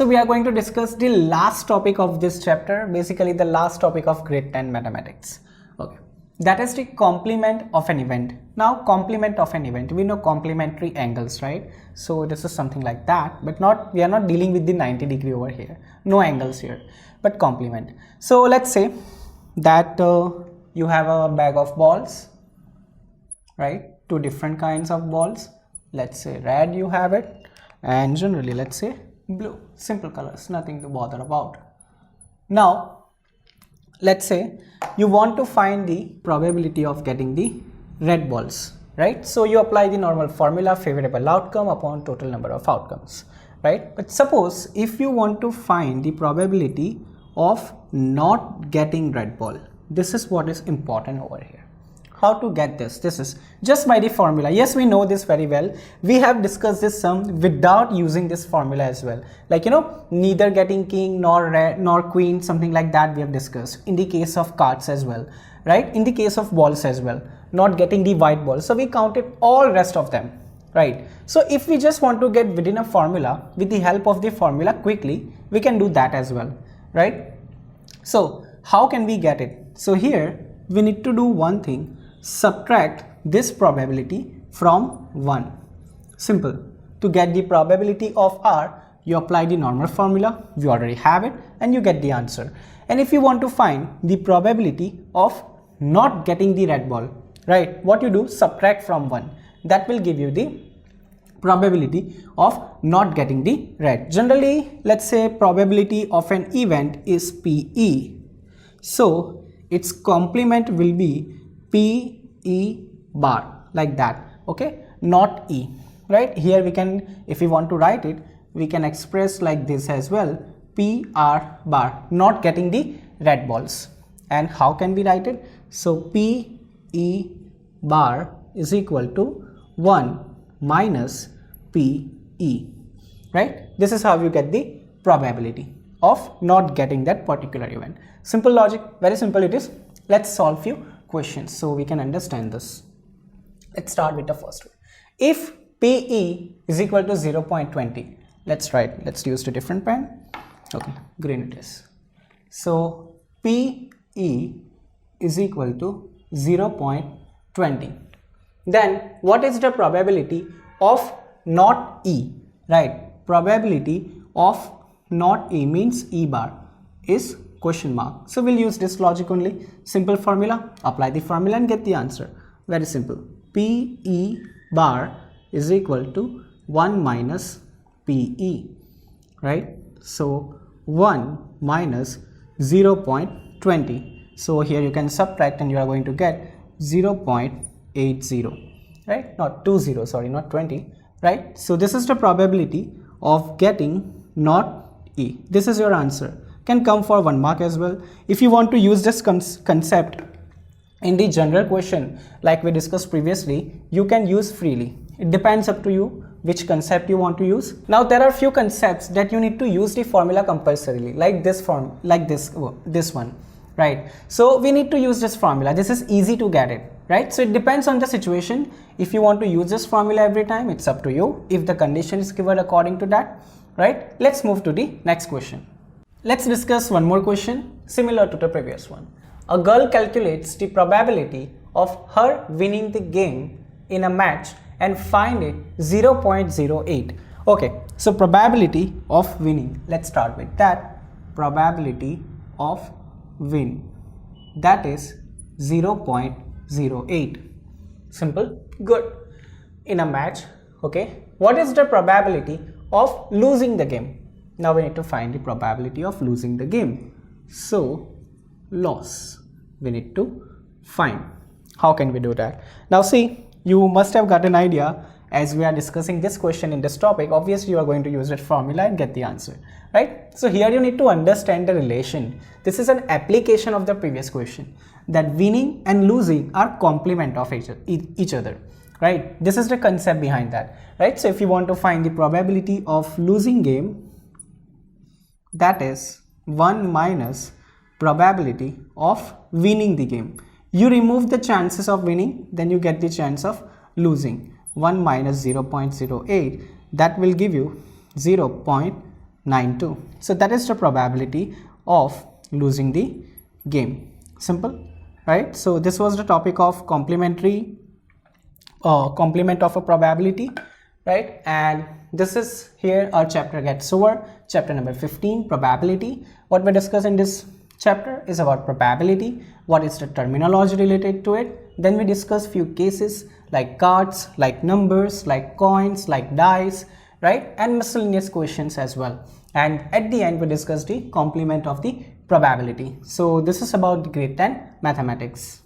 So we are going to discuss the last topic of this chapter, basically the last topic of grade 10 mathematics. Okay, that is the complement of an event. Now complement of an event, we know complementary angles, right? So this is something like that, but we are not dealing with the 90 degree over here, no angles here, but complement. So let's say that you have a bag of balls, right? Two different kinds of balls. Let's say red you have it, and generally let's say blue. Simple colors, nothing to bother about. Now let's say you want to find the probability of getting the red balls, right? So you apply the normal formula, favorable outcome upon total number of outcomes, right? But suppose if you want to find the probability of not getting red ball, this is what is important over here. How to get this? This is just by the formula. Yes, we know this very well. We have discussed this sum without using this formula as well. Like, you know, neither getting king nor red nor queen, something like that we have discussed in the case of cards as well, right? In the case of balls as well, not getting the white ball. So we counted all rest of them, right? So if we just want to get within a formula with the help of the formula quickly, we can do that as well, right? So how can we get it? So here we need to do one thing. Subtract this probability from 1. Simple. To get the probability of R, you apply the normal formula, we already have it, and you get the answer. And if you want to find the probability of not getting the red ball, right, what you do, subtract from 1. That will give you the probability of not getting the red. Generally, let's say probability of an event is PE. So its complement will be PE bar, like that, okay, not E, right? Here we can, if we want to write it, we can express like this as well, PR bar, not getting the red balls. And how can we write it? So PE bar is equal to 1 minus PE, right? This is how you get the probability of not getting that particular event. Simple logic, very simple it is. Let's solve few questions so we can understand this. Let's start with the first one. If PE is equal to 0.20, let's use a different pen. Okay, green it is. So PE is equal to 0.20. Then what is the probability of not E, right? Probability of not E means E bar is question mark. So we'll use this logic only. Simple formula, apply the formula and get the answer. Very simple. PE bar is equal to 1 minus PE, right? So 1 minus 0.20. So here you can subtract and you are going to get 0.80, right? Not 20, sorry, not 20, right? So this is the probability of getting not E. This is your answer. Can come for 1 mark as well. If you want to use this concept in the general question like we discussed previously, you can use freely. It depends up to you which concept you want to use. Now there are few concepts that you need to use the formula compulsorily, like this form, like this one, right? So we need to use this formula. This is easy to get it, right? So it depends on the situation. If you want to use this formula every time, it's up to you. If the condition is given according to that, right? Let's move to the next question. Let's discuss one more question similar to the previous one. A girl calculates the probability of her winning the game in a match and find it 0.08. Okay, so probability of winning. Let's start with that. Probability of win. That is 0.08. Simple, good. In a match, okay. What is the probability of losing the game? Now we need to find the probability of losing the game. So loss we need to find. How can we do that? Now see, you must have got an idea as we are discussing this question in this topic. Obviously you are going to use that formula and get the answer, right? So here you need to understand the relation. This is an application of the previous question, that winning and losing are complement of each other, right? This is the concept behind that, right? So if you want to find the probability of losing game, that is 1 minus probability of winning the game. You remove the chances of winning, then you get the chance of losing. 1 minus 0.08, that will give you 0.08. 92. So that is the probability of losing the game. Simple, right? So this was the topic of complement of a probability, right? And this is here our chapter gets over. Chapter number 15, probability. What we discuss in this chapter is about probability. What is the terminology related to it? Then we discuss few cases like cards, like numbers, like coins, like dice, right? And miscellaneous questions as well. And at the end we discuss the complement of the probability. So this is about grade 10 mathematics.